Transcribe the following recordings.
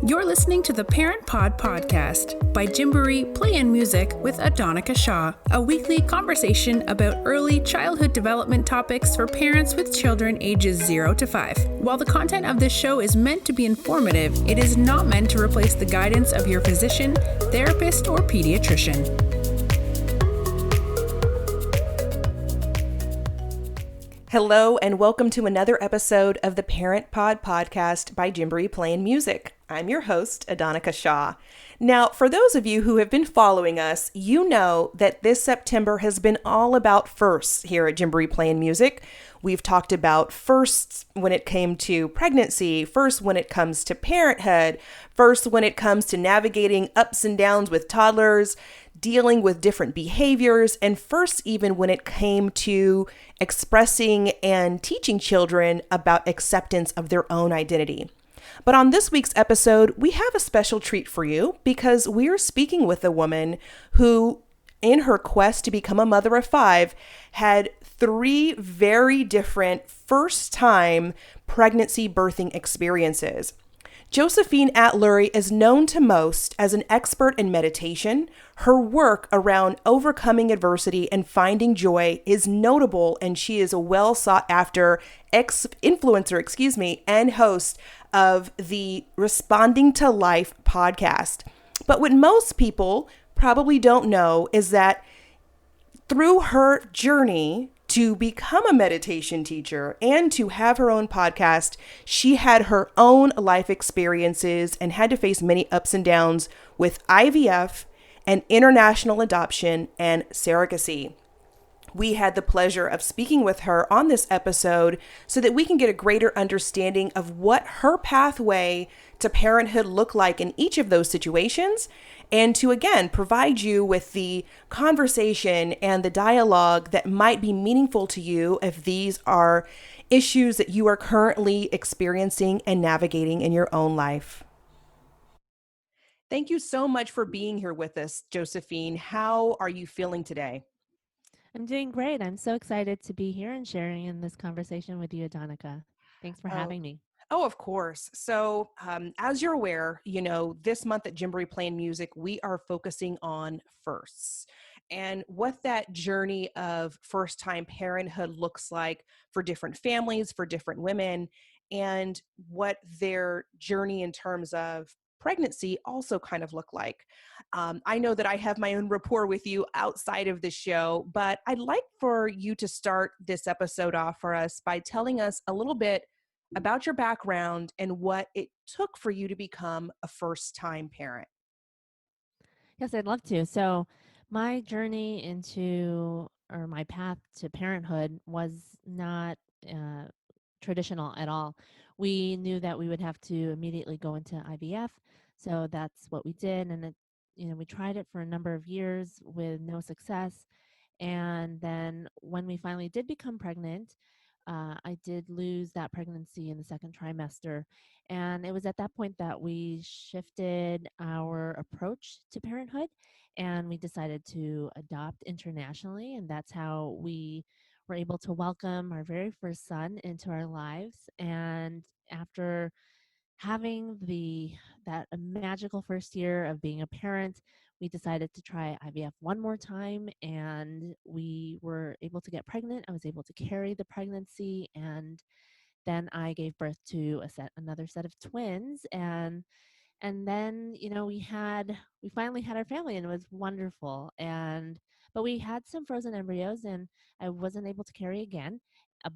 You're listening to the Parent Pod podcast by Gymboree Play and Music with Adonica Shaw, a weekly conversation about early childhood development topics for parents with children ages 0 to 5. While the content of this show is meant to be informative, it is not meant to replace the guidance of your physician, therapist, or pediatrician. Hello and welcome to another episode of the Parent Pod podcast by Gymboree Play and Music. I'm your host, Adonica Shaw. Now, for those of you who have been following us, you know that this September has been all about firsts here at Gymboree Play and Music. We've talked about firsts when it came to pregnancy, first when it comes to parenthood, first when it comes to navigating ups and downs with toddlers, dealing with different behaviors, and first even when it came to expressing and teaching children about acceptance of their own identity. But on this week's episode, we have a special treat for you because we're speaking with a woman who, in her quest to become a mother of 5, had 3 very different first-time pregnancy birthing experiences. Josephine Atluri is known to most as an expert in meditation. Her work around overcoming adversity and finding joy is notable, and she is a well sought after influencer, and host of the Responding to Life podcast. But what most people probably don't know is that through her journey to become a meditation teacher and to have her own podcast, she had her own life experiences and had to face many ups and downs with IVF and international adoption and surrogacy. We had the pleasure of speaking with her on this episode so that we can get a greater understanding of what her pathway to parenthood looked like in each of those situations, and to again provide you with the conversation and the dialogue that might be meaningful to you if these are issues that you are currently experiencing and navigating in your own life. Thank you so much for being here with us, Josephine. How are you feeling today? I'm doing great. I'm so excited to be here and sharing in this conversation with you, Adonica. Thanks for having me. Oh, of course. So as you're aware, this month at Gymboree Play and Music, we are focusing on firsts and what that journey of first-time parenthood looks like for different families, for different women, and what their journey in terms of pregnancy also kind of look like. I know that I have my own rapport with you outside of the show, but I'd like for you to start this episode off for us by telling us a little bit about your background and what it took for you to become a first-time parent. Yes, I'd love to. So, my journey or my path to parenthood was not uh, traditional at all. We knew that we would have to immediately go into IVF. So, that's what we did. And we tried it for a number of years with no success. And then when we finally did become pregnant, I did lose that pregnancy in the second trimester. And it was at that point that we shifted our approach to parenthood and we decided to adopt internationally. And that's how we were able to welcome our very first son into our lives. And after having that magical first year of being a parent, we decided to try IVF one more time, and we were able to get pregnant. I was able to carry the pregnancy, and then I gave birth to another set of twins, and then we finally had our family, and it was wonderful. But we had some frozen embryos, and I wasn't able to carry again.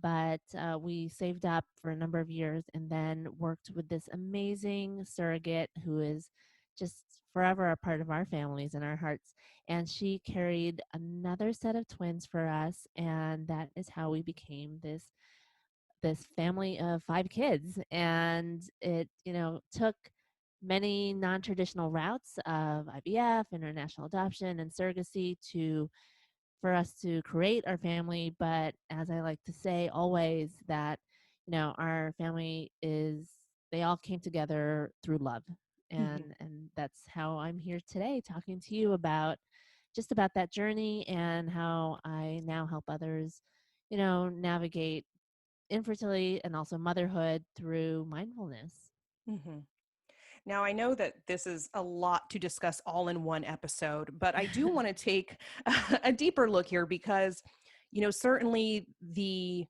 But we saved up for a number of years and then worked with this amazing surrogate who is just forever a part of our families and our hearts. And she carried another set of twins for us, and that is how we became this family of 5 kids. And it took many non-traditional routes of IVF, international adoption, and surrogacy for us to create our family. But as I like to say always, that our family they all came together through love. And that's how I'm here today talking to you about that journey and how I now help others navigate infertility and also motherhood through mindfulness. Hmm. Now, I know that this is a lot to discuss all in one episode, but I do want to take a deeper look here because, certainly the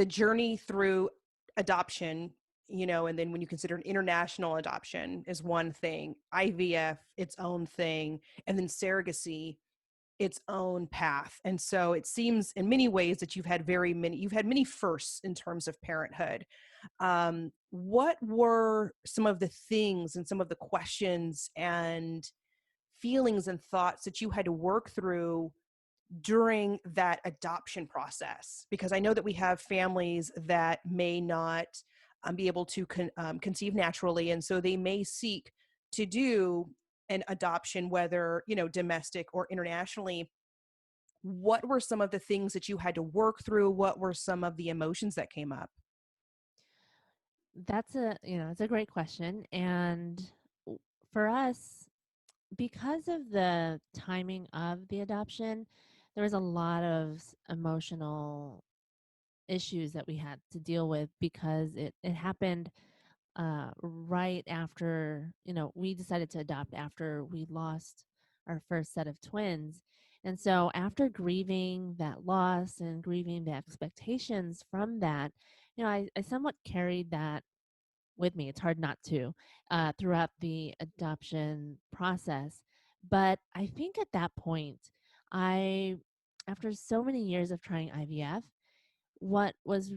journey through adoption, and then when you consider an international adoption is one thing, IVF, its own thing, and then surrogacy, its own path. And so it seems in many ways that you've had many firsts in terms of parenthood. What were some of the things and some of the questions and feelings and thoughts that you had to work through during that adoption process? Because I know that we have families that may not be able to conceive naturally, and so they may seek to do an adoption, whether domestic or internationally. What were some of the things that you had to work through? What were some of the emotions that came up? That's it's a great question. And for us, because of the timing of the adoption, there was a lot of emotional issues that we had to deal with because it happened right after, we decided to adopt after we lost our first set of twins. And so after grieving that loss and grieving the expectations from that, I somewhat carried that with me. It's hard not to throughout the adoption process. But I think at that point, I, after so many years of trying IVF, what was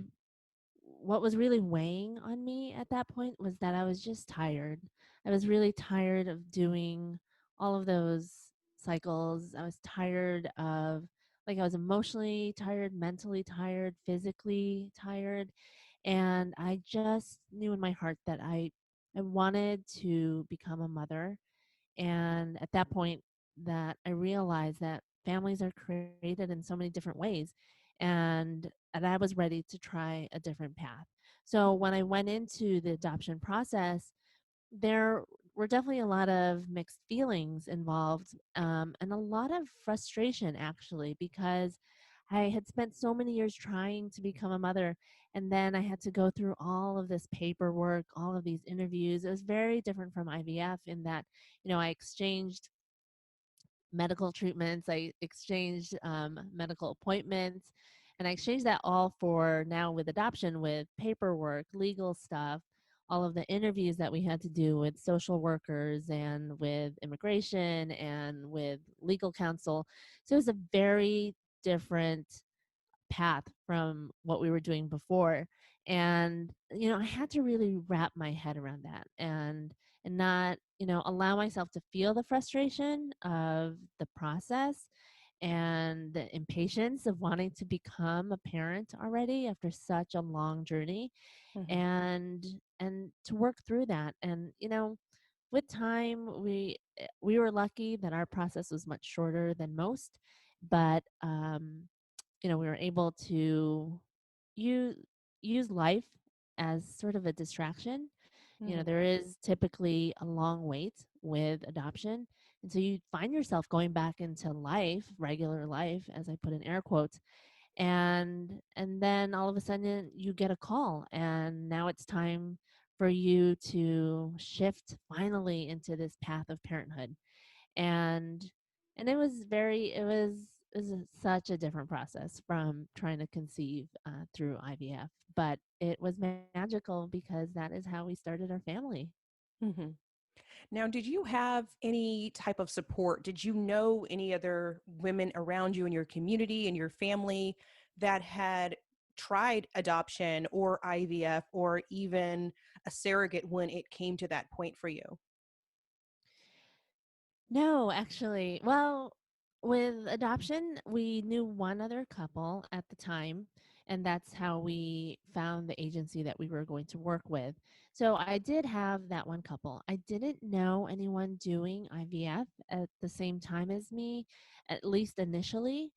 what was really weighing on me at that point was that I was just tired. I was really tired of doing all of those cycles. I was tired of, like, I was emotionally tired, mentally tired, physically tired. And I just knew in my heart that I wanted to become a mother. And at that point, that I realized that families are created in so many different ways, and I was ready to try a different path. So when I went into the adoption process, there were definitely a lot of mixed feelings involved, and a lot of frustration actually, because I had spent so many years trying to become a mother, and then I had to go through all of this paperwork, all of these interviews. It was very different from IVF in that, I exchanged medical treatments, I exchanged medical appointments, and I exchanged that all for now with adoption, with paperwork, legal stuff, all of the interviews that we had to do with social workers and with immigration and with legal counsel. So it was a very different path from what we were doing before. And I had to really wrap my head around that, and not, allow myself to feel the frustration of the process and the impatience of wanting to become a parent already after such a long journey, Hmm. and to work through that. And with time, we were lucky that our process was much shorter than most, but we were able to use life as sort of a distraction. Hmm. There is typically a long wait with adoption, and so you find yourself going back into life, regular life, as I put in air quotes, and then all of a sudden you get a call, and now it's time for you to shift finally into this path of parenthood. And it was such a different process from trying to conceive through IVF, but it was magical because that is how we started our family. Hmm. Now, did you have any type of support? Did you know any other women around you in your community and your family that had tried adoption or IVF or even a surrogate when it came to that point for you? No, actually. Well, with adoption, we knew one other couple at the time, and that's how we found the agency that we were going to work with. So I did have that one couple. I didn't know anyone doing IVF at the same time as me, at least initially.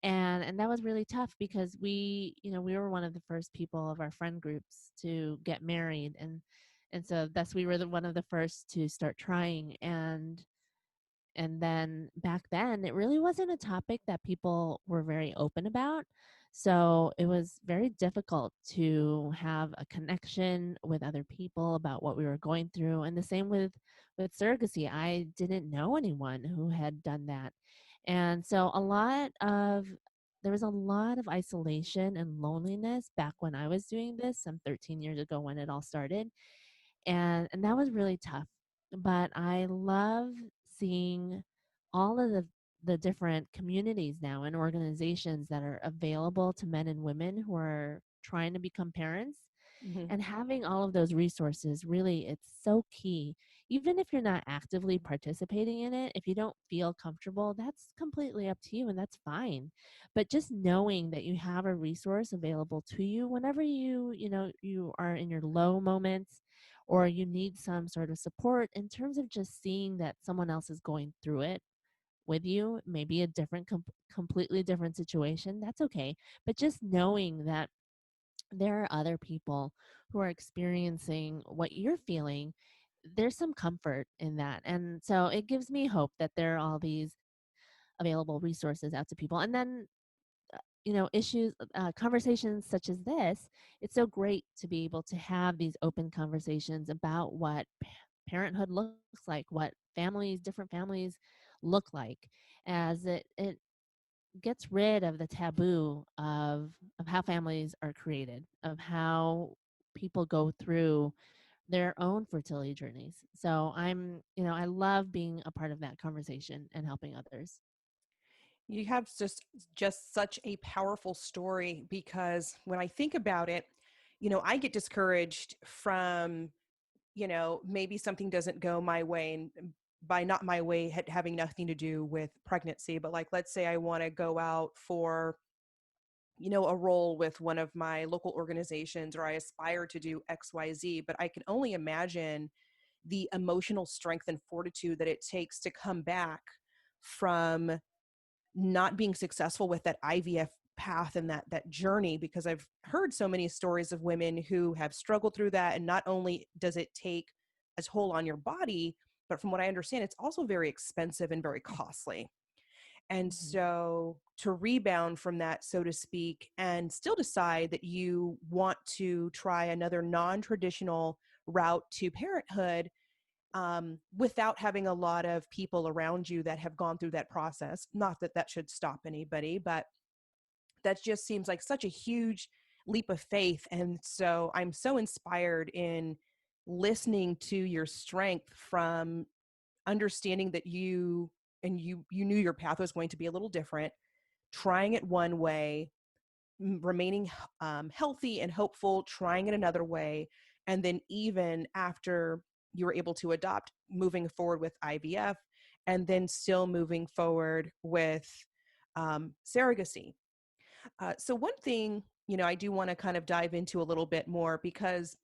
And that was really tough because we were one of the first people of our friend groups to get married, and so thus we were one of the first to start trying. And then back then, it really wasn't a topic that people were very open about. So it was very difficult to have a connection with other people about what we were going through. And the same with surrogacy. I didn't know anyone who had done that. And so there was a lot of isolation and loneliness back when I was doing this, some 13 years ago when it all started. And that was really tough. But I love seeing all of the different communities now and organizations that are available to men and women who are trying to become parents, Mhm. and having all of those resources. Really, it's so key. Even if you're not actively participating in it, if you don't feel comfortable, that's completely up to you, and that's fine. But just knowing that you have a resource available to you whenever you are in your low moments, or you need some sort of support in terms of just seeing that someone else is going through it with you, maybe a completely different situation, that's okay. But just knowing that there are other people who are experiencing what you're feeling, there's some comfort in that. And so it gives me hope that there are all these available resources out to people. And then, issues, conversations such as this, it's so great to be able to have these open conversations about what parenthood looks like, what different families look like, as it gets rid of the taboo of how families are created, of how people go through their own fertility journeys. So I love being a part of that conversation and helping others. You have just such a powerful story, because when I think about it, I get discouraged from, maybe something doesn't go my way, and by not my way having nothing to do with pregnancy, but like, let's say I want to go out for, a role with one of my local organizations, or I aspire to do XYZ, but I can only imagine the emotional strength and fortitude that it takes to come back from not being successful with that IVF path and that journey, because I've heard so many stories of women who have struggled through that. And not only does it take a toll on your body, but from what I understand, it's also very expensive and very costly. And Mhm. so to rebound from that, so to speak, and still decide that you want to try another non-traditional route to parenthood, without having a lot of people around you that have gone through that process. Not that that should stop anybody, but that just seems like such a huge leap of faith. And so I'm so inspired in listening to your strength from understanding that you knew your path was going to be a little different, trying it one way, remaining healthy and hopeful, trying it another way, and then even after you were able to adopt, moving forward with IVF, and then still moving forward with surrogacy. So one thing, I do want to kind of dive into a little bit more, because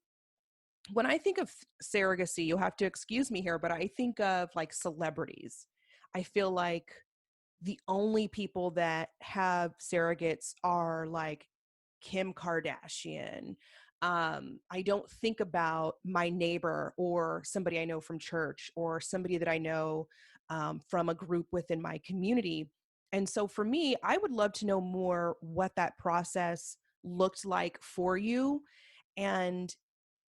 when I think of surrogacy, you'll have to excuse me here, but I think of like celebrities. I feel like the only people that have surrogates are like Kim Kardashian. I don't think about my neighbor, or somebody I know from church, or somebody that I know from a group within my community. And so for me, I would love to know more what that process looked like for you, and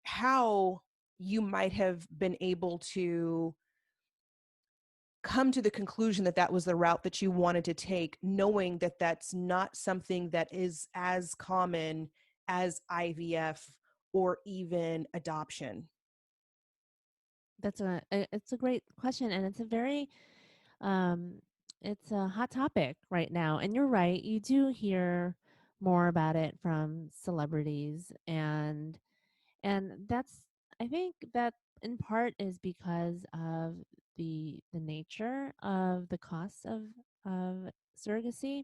how you might have been able to come to the conclusion that that was the route that you wanted to take, knowing that that's not something that is as common as IVF or even adoption. It's a great question, and um it's a hot topic right now. And you're right, you do hear more about it from celebrities, and that's, I think that in part is because of the nature of the costs of surrogacy.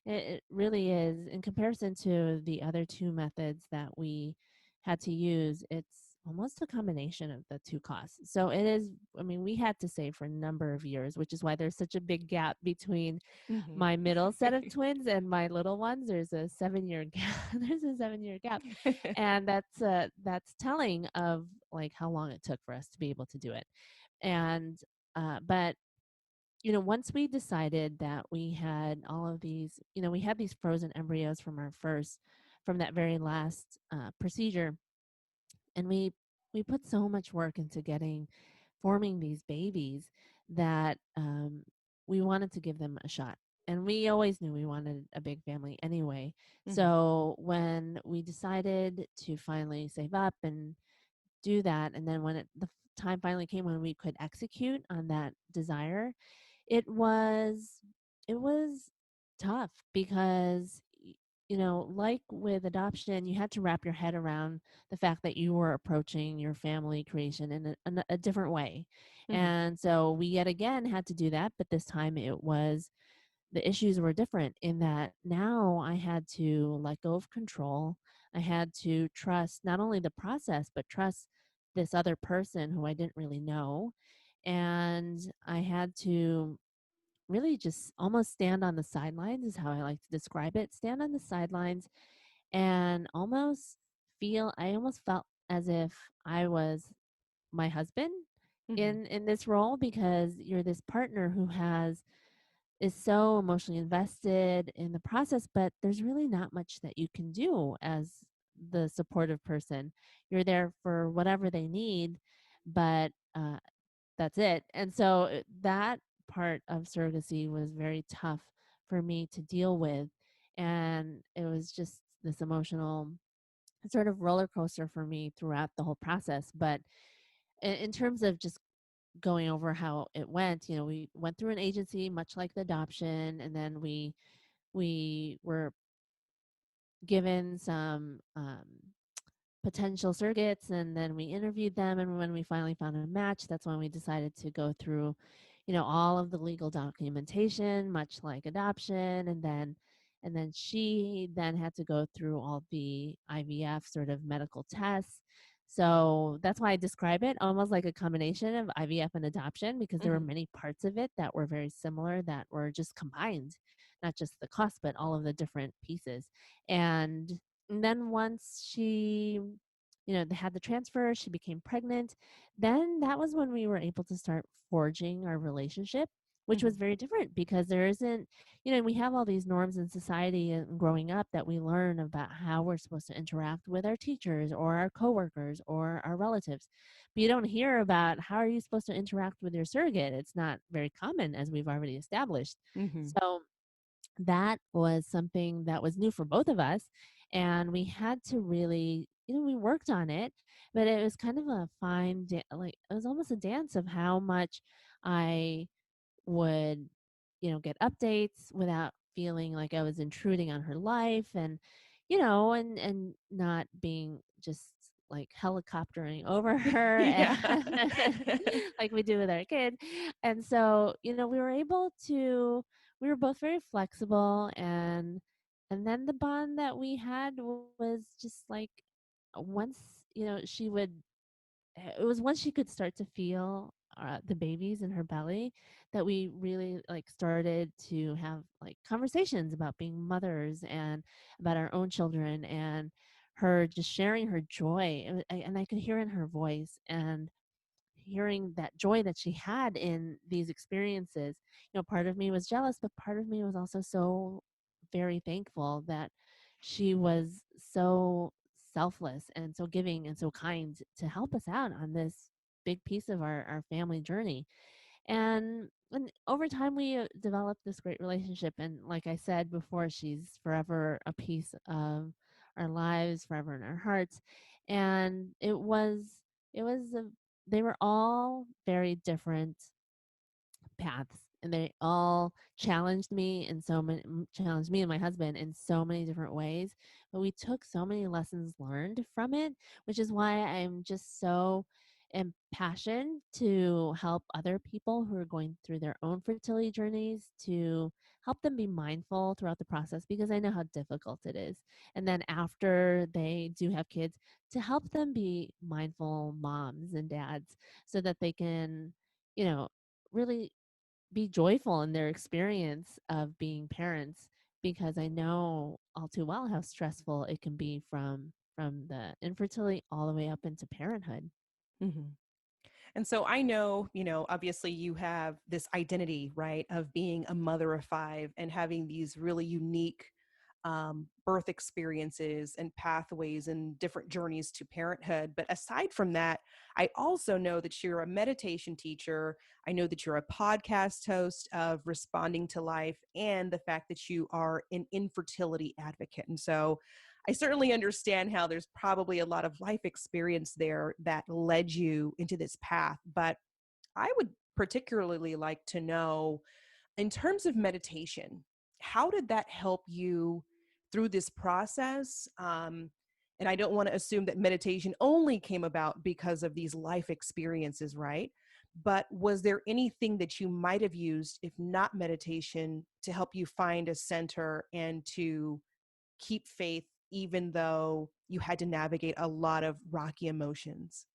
It really is, in comparison to the other two methods that we had to use, it's almost a combination of the two costs. So it is, I mean, we had to save for a number of years, which is why there's such a big gap between Mhm. my middle set of twins and my little ones. There's a 7 year gap. There's a 7 year gap, and that's telling of like how long it took for us to be able to do it. And but once we decided that we had all of these, we had these frozen embryos from that very last procedure, and we put so much work into forming these babies that we wanted to give them a shot. And we always knew we wanted a big family anyway. Hmm. So when we decided to finally save up and do that, and then when the time finally came when we could execute on that desire, it was it was tough because like with adoption, you had to wrap your head around the fact that you were approaching your family creation in a different way. Hmm. And so we yet again had to do that, but this time the issues were different in that now I had to let go of control. I had to trust not only the process, but trust this other person who I didn't really know. And I had to really just almost stand on the sidelines, is how I like to describe it. Stand on the sidelines and I almost felt as if I was my husband Hmm. in this role, because you're this partner who is so emotionally invested in the process, but there's really not much that you can do as the supportive person. You're there for whatever they need, but that's it. And so that part of surrogacy was very tough for me to deal with. And it was just this emotional sort of roller coaster for me throughout the whole process. But in terms of just going over how it went, we went through an agency, much like the adoption, and then we were given some potential surrogates, and then we interviewed them, and when we finally found a match, that's when we decided to go through all of the legal documentation, much like adoption, and then she then had to go through all the IVF sort of medical tests. So that's why I describe it almost like a combination of IVF and adoption, because there were Hmm. many parts of it that were very similar that were just combined, not just the cost, but all of the different pieces. And then once they had the transfer, she became pregnant. Then that was when we were able to start forging our relationship, which was Hmm. very different because there isn't, we have all these norms in society and growing up that we learn about how we're supposed to interact with our teachers or our coworkers or our relatives. But you don't hear about how are you supposed to interact with your surrogate. It's not very common, as we've already established. Hmm. So that was something that was new for both of us, and we had to really, we worked on it, but it was kind of a like it was almost a dance of how much I would, get updates without feeling like I was intruding on her life, and not being just like helicoptering over her and Yeah. like we do with our kid. And so, we were both very flexible, and then the bond that we had was just like once, she would it was once she could start to feel the babies in her belly that we really like started to have like conversations about being mothers and about our own children, and her just sharing her joy. And I could hear in her voice, and hearing that joy that she had in these experiences. Part of me was jealous, but part of me was also so very thankful that she was so selfless and so giving and so kind to help us out on this big piece of our family journey. And over time, we developed this great relationship. And like I said before, she's forever a piece of our lives, forever in our hearts. And it was a they were all very different paths, and they all challenged me and my husband in so many different ways, but we took so many lessons learned from it, which is why I'm just so impassioned to help other people who are going through their own fertility journeys, to help them be mindful throughout the process, because I know how difficult it is. And then after they do have kids, to help them be mindful moms and dads, so that they can, you know really be joyful in their experience of being parents, because I know all too well how stressful it can be from the infertility all the way up into parenthood. Hmm. And so I know, obviously you have this identity, right, of being a mother of five and having these really unique birth experiences and pathways and different journeys to parenthood. But aside from that, I also know that you're a meditation teacher. I know that you're a podcast host of Responding to Life, and the fact that you are an infertility advocate. And so I certainly understand how there's probably a lot of life experience there that led you into this path. But I would particularly like to know, in terms of meditation, how did that help you through this process? And I don't want to assume that meditation only came about because of these life experiences, right? But was there anything that you might have used, if not meditation, to help you find a center and to keep faith, even though you had to navigate a lot of rocky emotions?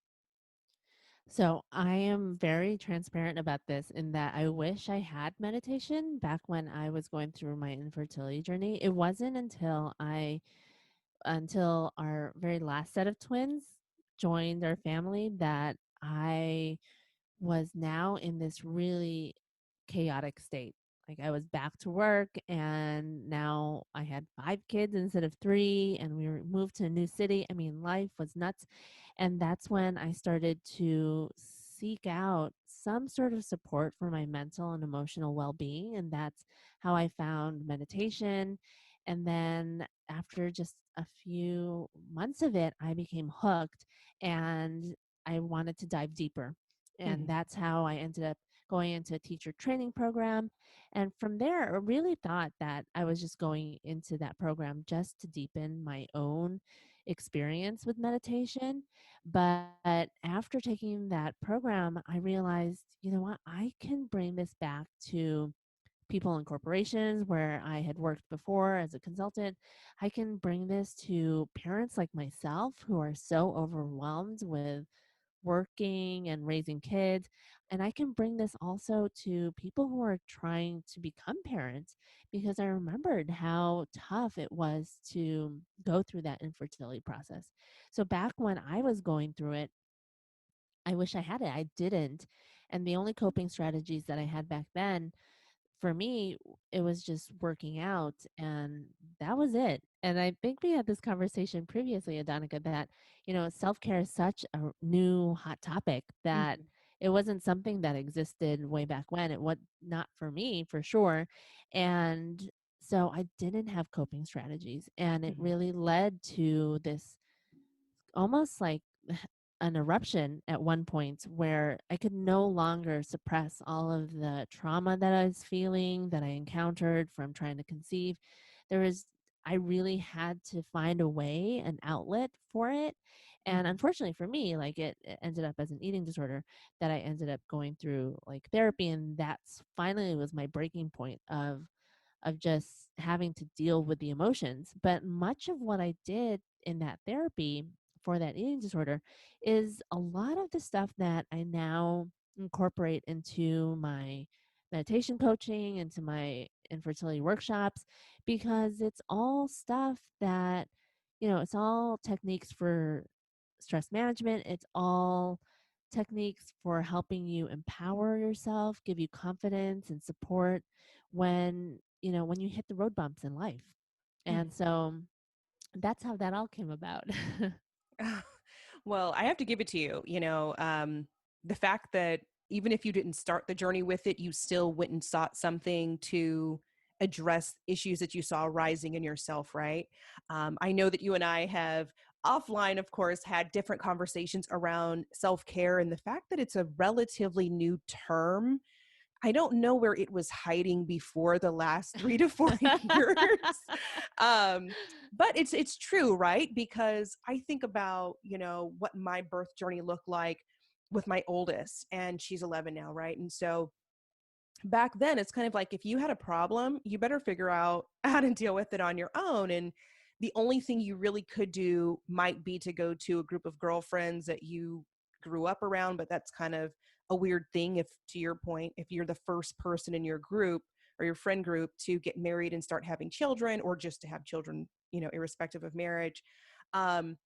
So I am very transparent about this in that I wish I had meditation back when I was going through my infertility journey. It wasn't until our very last set of twins joined our family that I was now in this really chaotic state. Like I was back to work and now I had 5 kids instead of 3 and we were moved to a new city. I mean, life was nuts. And that's when I started to seek out some sort of support for my mental and emotional well-being, and that's how I found meditation. And then after just a few months of it, I became hooked and I wanted to dive deeper. And Mhm. that's how I ended up going into a teacher training program. And from there, I really thought that I was just going into that program just to deepen my own experience with meditation. But after taking that program, I realized, you know what, I can bring this back to people in corporations where I had worked before as a consultant. I can bring this to parents like myself who are so overwhelmed with working and raising kids. And I can bring this also to people who are trying to become parents because I remembered how tough it was to go through that infertility process. So back when I was going through it, I wish I had it. I didn't. And the only coping strategies that I had back then for me, it was just working out, and that was it. And I think we had this conversation previously, Adonica, that, self care is such a new hot topic that Mhm. it wasn't something that existed way back when. It was not for me, for sure. And so I didn't have coping strategies. And it Mhm. really led to this almost like an eruption at one point where I could no longer suppress all of the trauma that I was feeling, that I encountered from trying to conceive. There was, I really had to find a way, an outlet for it. And Mhm. unfortunately for me, like it ended up as an eating disorder that I ended up going through like therapy. And that's finally was my breaking point of just having to deal with the emotions. But much of what I did in that therapy for that eating disorder is a lot of the stuff that I now incorporate into my meditation coaching, into my infertility workshops, because it's all stuff that, it's all techniques for stress management. It's all techniques for helping you empower yourself, give you confidence and support when you hit the road bumps in life. And Mhm. so that's how that all came about. Well, I have to give it to you. The fact that even if you didn't start the journey with it, you still went and sought something to address issues that you saw rising in yourself, right? I know that you and I have offline, of course, had different conversations around self care and the fact that it's a relatively new term. I don't know where it was hiding before the last 3 to 4 years. Um, but it's true, right? Because I think about, what my birth journey looked like with my oldest, and she's 11 now, right? And so back then it's kind of like if you had a problem, you better figure out how to deal with it on your own. And the only thing you really could do might be to go to a group of girlfriends that you grew up around, but that's kind of a weird thing if, to your point, if you're the first person in your group or your friend group to get married and start having children, or just to have children, irrespective of marriage. um,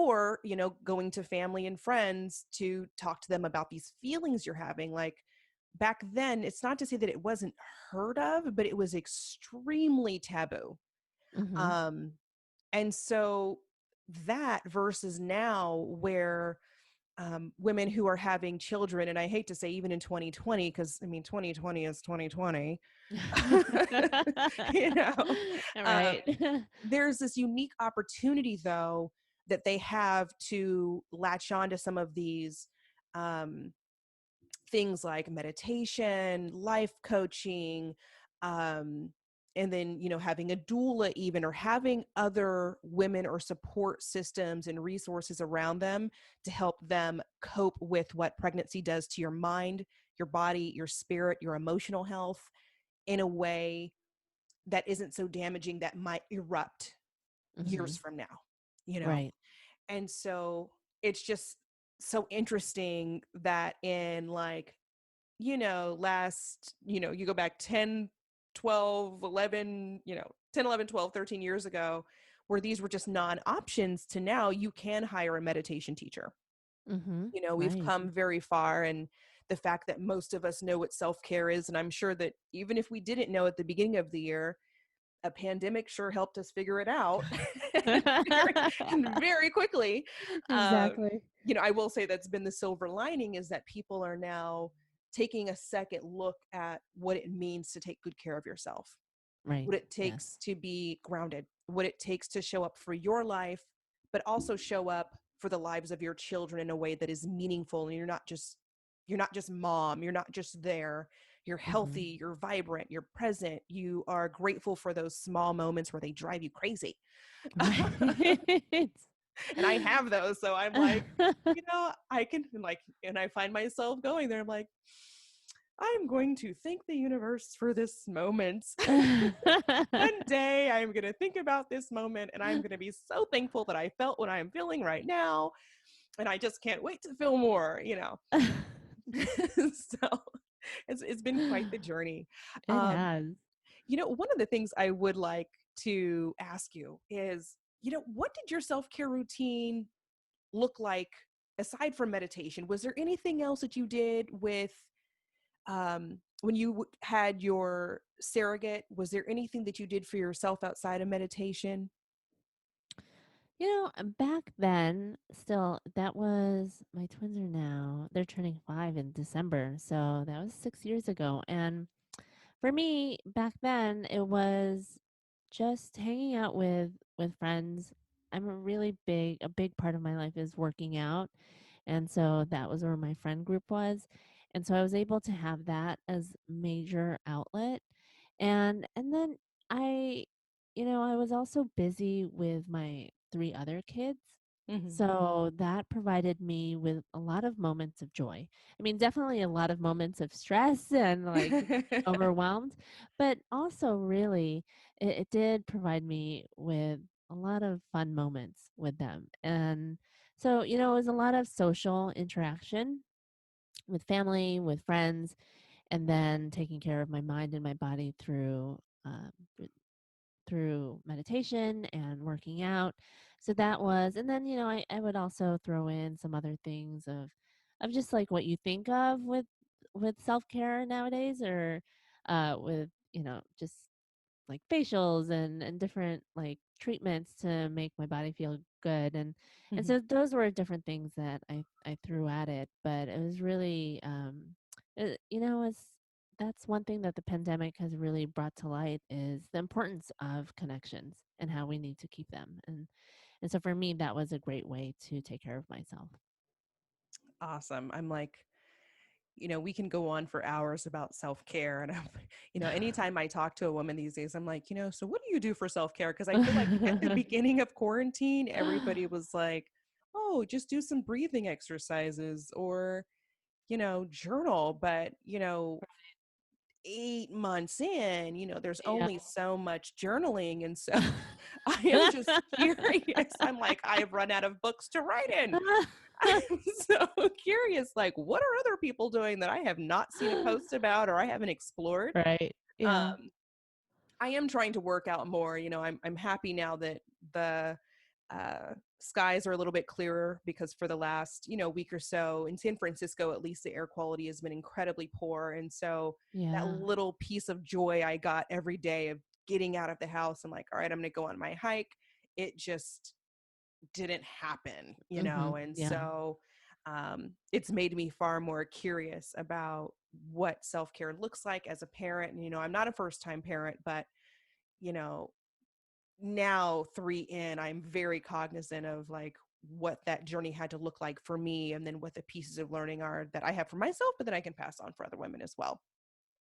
or, going to family and friends to talk to them about these feelings you're having. Like back then, it's not to say that it wasn't heard of, but it was extremely taboo. Mm-hmm. Um, and so that versus now where women who are having children, and I hate to say even in 2020, because I mean, 2020 is 2020, you know, All um, right. there's this unique opportunity though that they have to latch on to some of these um, things like meditation, life coaching, um, and then, having a doula even, or having other women or support systems and resources around them to help them cope with what pregnancy does to your mind, your body, your spirit, your emotional health in a way that isn't so damaging that might erupt Mm-hmm. years from now, you know? Right. And so it's just so interesting that in like, you go back 10, 12, 11, 10, 11, 12, 13 years ago, where these were just non-options to now you can hire a meditation teacher. Mm-hmm. We've Right. come very far, and the fact that most of us know what self-care is, and I'm sure that even if we didn't know at the beginning of the year, a pandemic sure helped us figure it out very, very quickly. Um, Exactly. I will say that's been the silver lining, is that people are now taking a second look at what it means to take good care of yourself, Right. what it Yes. takes to be grounded, what it takes to show up for your life, but also show up for the lives of your children in a way that is meaningful. And you're not just mom, you're not just there. You're Mm-hmm. healthy, you're vibrant, you're present, you are grateful for those small moments where they drive you crazy. Right. And I have those. So I'm like, I can like, and I find myself going there. I'm like, I'm going to thank the universe for this moment. One day I'm going to think about this moment, and I'm going to be so thankful that I felt what I'm feeling right now. And I just can't wait to feel more. So it's been quite the journey. It Um, has. one of the things I would like to ask you is, what did your self-care routine look like aside from meditation? Was there anything else that you did with when you had your surrogate? Was there anything that you did for yourself outside of meditation? Back then, still, that was my twins are now, they're turning 5 in December. So that was 6 years ago. And for me, back then, it was just hanging out with friends. A big part of my life is working out. And so that was where my friend group was. And so I was able to have that as major outlet. And then I I was also busy with my 3 other kids. Hmm. So that provided me with a lot of moments of joy. I mean, definitely a lot of moments of stress and like overwhelmed, but also really it did provide me with a lot of fun moments with them. And so, it was a lot of social interaction with family, with friends, and then taking care of my mind and my body through meditation and working out. So that was, and then I would also throw in some other things of just like what you think of with self care nowadays, or with just like facials and different like treatments to make my body feel good. And Hmm. so those were different things that I threw at it, but it was really it's that's one thing that the pandemic has really brought to light is the importance of connections and how we need to keep them. And so for me that was a great way to take care of myself. Awesome. I'm like, we can go on for hours about self-care. And I'm, anytime I talk to a woman these days, I'm like, so what do you do for self-care? Because I feel like at the beginning of quarantine, everybody was like, oh, just do some breathing exercises or, journal. But, 8 months in, there's Yeah. only so much journaling. And so I am just curious. I'm like, I've run out of books to write in. I'm so curious, like, what are other people doing that I have not seen a post about or I haven't explored? Right. Yeah. Um, I am trying to work out more. I'm happy now that the skies are a little bit clearer because for the last, week or so in San Francisco, at least the air quality has been incredibly poor. And so that Yeah. little piece of joy I got every day of getting out of the house and like, all right, I'm going to go on my hike. It just didn't happen, And Yeah. so it's made me far more curious about what self-care looks like as a parent. And, I'm not a first-time parent, but, you know, now 3 in, I'm very cognizant of like what that journey had to look like for me, and then what the pieces of learning are that I have for myself, but then I can pass on for other women as well.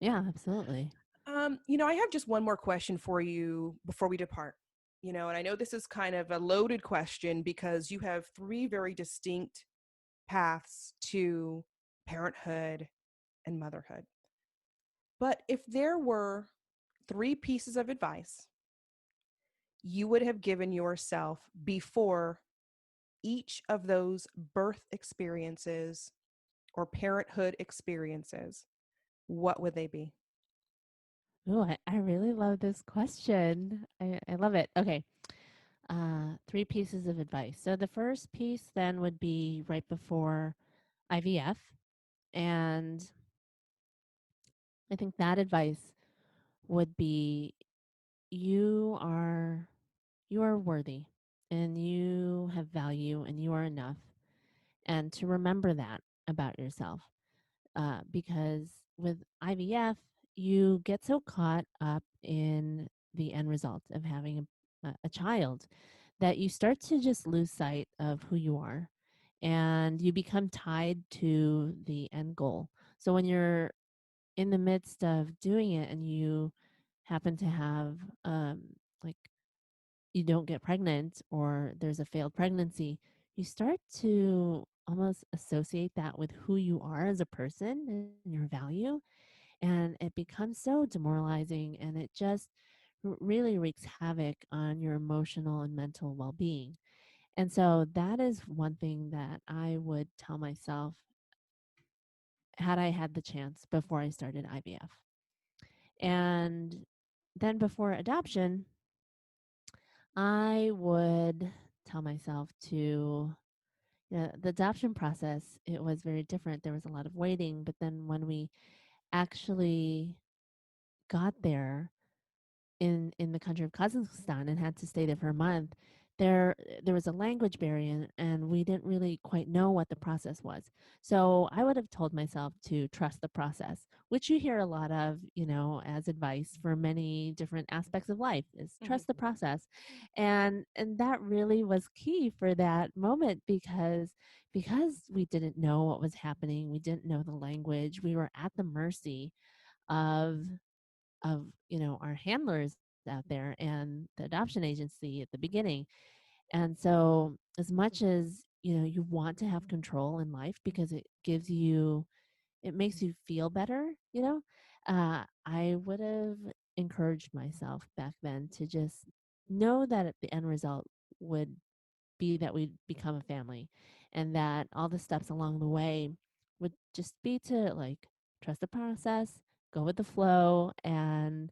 Yeah, absolutely. I have just one more question for you before we depart. And I know this is kind of a loaded question because you have 3 very distinct paths to parenthood and motherhood. But if there were 3 pieces of advice you would have given yourself before each of those birth experiences or parenthood experiences, what would they be? Oh, I really love this question. I love it. Okay. Three pieces of advice. So the first piece then would be right before IVF. And I think that advice would be you are you are worthy and you have value and you are enough. And to remember that about yourself. Because with IVF, you get so caught up in the end result of having a child that you start to just lose sight of who you are and you become tied to the end goal. So when you're in the midst of doing it and you happen to have, like, you don't get pregnant or there's a failed pregnancy, you start to almost associate that with who you are as a person and your value. And it becomes so demoralizing and it just really wreaks havoc on your emotional and mental well being. And so that is one thing that I would tell myself had I had the chance before I started IVF. And then before adoption, I would tell myself to, yeah, the adoption process, it was very different. There was a lot of waiting, but then when we actually got there, in the country of Kazakhstan and had to stay there for a month, there was a language barrier and we didn't really quite know what the process was. So I would have told myself to trust the process, which you hear a lot of, as advice for many different aspects of life is Mhm. trust the process. And that really was key for that moment because we didn't know what was happening, we didn't know the language, we were at the mercy of our handlers out there and the adoption agency at the beginning. And so as much as you want to have control in life because it makes you feel better, I would have encouraged myself back then to just know that the end result would be that we'd become a family and that all the steps along the way would just be to like trust the process, go with the flow, and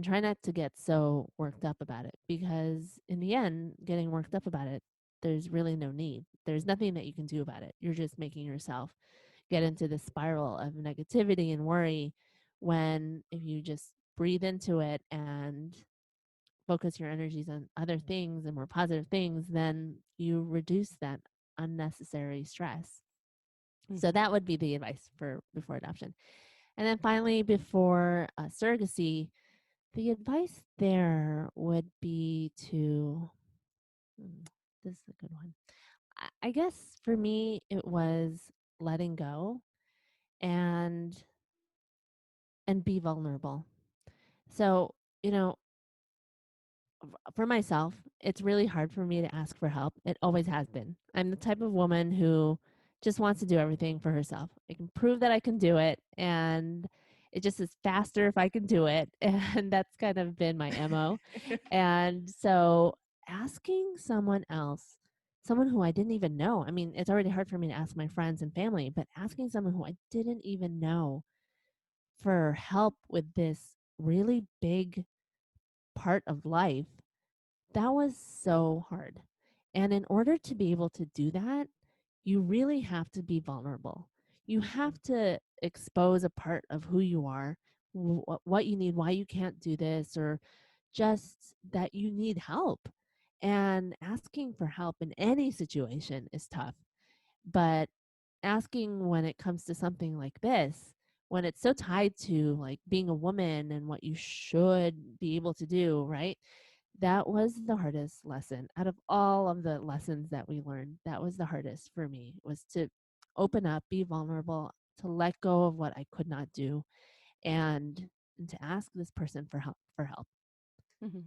try not to get so worked up about it because in the end getting worked up about it, there's really no need. There's nothing that you can do about it. You're just making yourself get into the spiral of negativity and worry when if you just breathe into it and focus your energies on other things and more positive things, then you reduce that unnecessary stress. So Mhm. that would be the advice for before adoption. And then finally, before surrogacy, the advice there would be to, this is a good one. I guess for me, it was letting go and be vulnerable. So, you know, for myself, it's really hard for me to ask for help. It always has been. I'm the type of woman who just wants to do everything for herself. I can prove that I can do it, and it just is faster if I can do it. And that's kind of been my MO. And so asking someone else, someone who I didn't even know, I mean, it's already hard for me to ask my friends and family, but asking someone who I didn't even know for help with this really big part of life, that was so hard. And in order to be able to do that, you really have to be vulnerable. You have to expose a part of who you are, what you need, why you can't do this, or just that you need help. And asking for help in any situation is tough. But asking when it comes to something like this, when it's so tied to like being a woman and what you should be able to do, right? That was the hardest lesson out of all of the lessons that we learned. That was the hardest for me, was to open up, be vulnerable, to let go of what I could not do, and, and to ask this person for help. Mhm.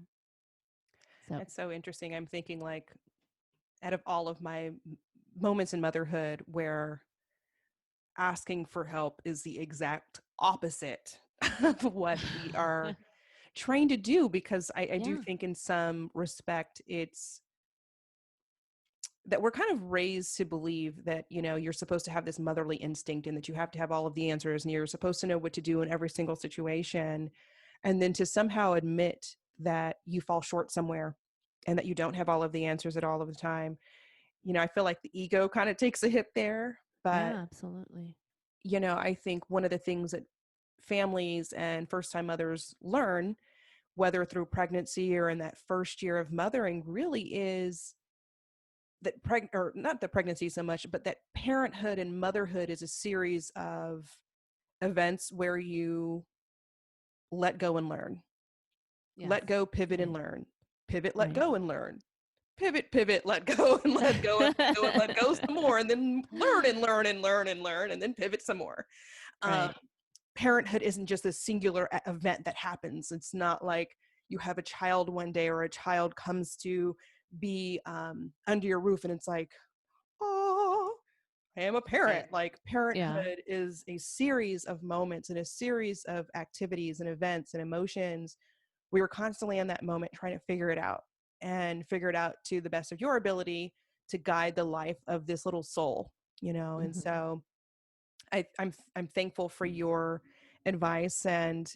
So That's so interesting. I'm thinking like out of all of my moments in motherhood where asking for help is the exact opposite of what we are trained to do, because I do yeah, think in some respect it's that we're kind of raised to believe that, you're supposed to have this motherly instinct and that you have to have all of the answers and you're supposed to know what to do in every single situation. And then to somehow admit that you fall short somewhere and that you don't have all of the answers at all of the time. I feel like the ego kind of takes a hit there. But, yeah, absolutely. I think one of the things that families and first time mothers learn, whether through pregnancy or in that first year of mothering, really is that or not the pregnancy so much, but that parenthood and motherhood is a series of events where you let go and learn, Yes, let go, pivot and right, learn, pivot, let right. go and learn, pivot, pivot, let go and let go and let go and let go some more, and then learn and learn and learn and learn, and then pivot some more. Um, Right. Parenthood isn't just a singular event that happens. It's not like you have a child one day or a child comes to be under your roof and it's like, oh, I am a parent. Right. Like Yeah. parenthood is a series of moments and a series of activities and events and emotions. We were constantly in that moment trying to figure it out and figure it out to the best of your ability to guide the life of this little soul, And Hmm. so I'm thankful for your advice, and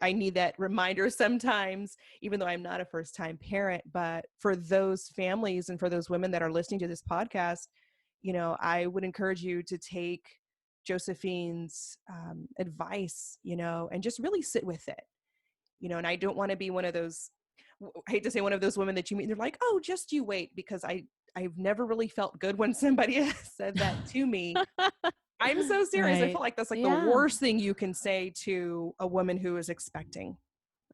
I need that reminder sometimes, even though I'm not a first time parent. But for those families and for those women that are listening to this podcast, I would encourage you to take Josephine's advice, and just really sit with it, and I don't want to be one of those, I hate to say, one of those women that you meet and they're like, oh, just you wait, because I've never really felt good when somebody has said that to me. I'm so serious. I Right. feel like that's like the Yeah. worst thing you can say to a woman who is expecting.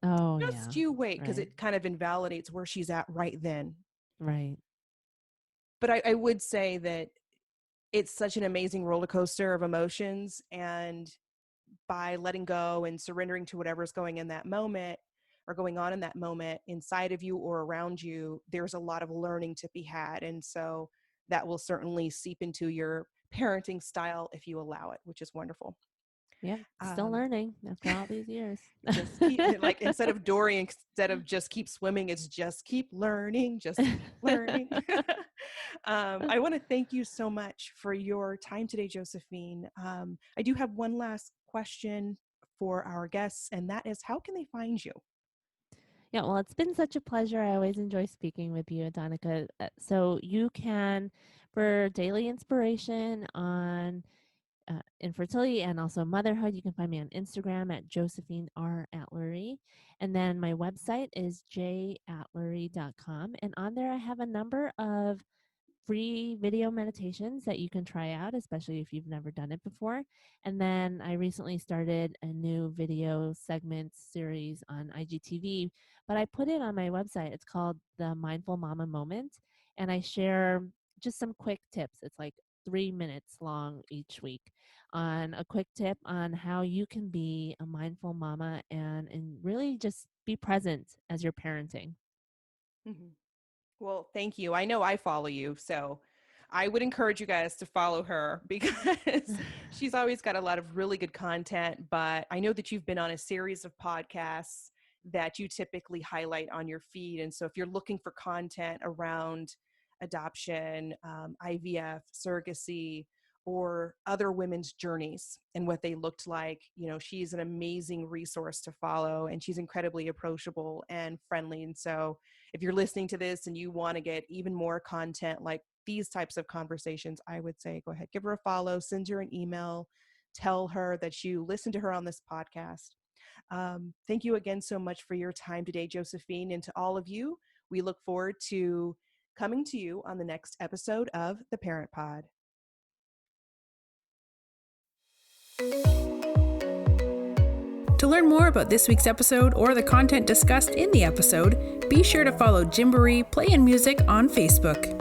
Oh, Just yeah. you wait, because Right. it kind of invalidates where she's at right then. Right. But I would say that it's such an amazing roller coaster of emotions. And by letting go and surrendering to whatever's going in that moment or going on in that moment inside of you or around you, there's a lot of learning to be had. And so that will certainly seep into your parenting style if you allow it, which is wonderful. Yep. Still Um, learning after all these years. just keep, like, instead of Dory, instead of just keep swimming, it's just keep learning, just keep learning. I want to thank you so much for your time today, Josephine. I do have one last question for our guests, and that is, how can they find you? Yeah, well, it's been such a pleasure. I always enjoy speaking with you, Adonica. So you can, for daily inspiration on infertility and also motherhood, you can find me on Instagram at Josephine R. Atlery. And then my website is jatlery.com. And on there, I have a number of free video meditations that you can try out, especially if you've never done it before. And then I recently started a new video segment series on IGTV, but I put it on my website. It's called the Mindful Mama Moment. And I share just some quick tips. It's like 3 minutes long each week on a quick tip on how you can be a mindful mama and really just be present as you're parenting. Mhm. Well, thank you. I know I follow you, so I would encourage you guys to follow her because she's always got a lot of really good content. But I know that you've been on a series of podcasts that you typically highlight on your feed. And so if you're looking for content around adoption, IVF, surrogacy, or other women's journeys and what they looked like, she's an amazing resource to follow, and she's incredibly approachable and friendly. And so if you're listening to this and you want to get even more content like these types of conversations, I would say go ahead, give her a follow, send her an email, tell her that you listened to her on this podcast. Thank you again so much for your time today, Josephine, and to all of you. We look forward to coming to you on the next episode of The Parent Pod. To learn more about this week's episode or the content discussed in the episode, be sure to follow Gymboree Play and Music on Facebook.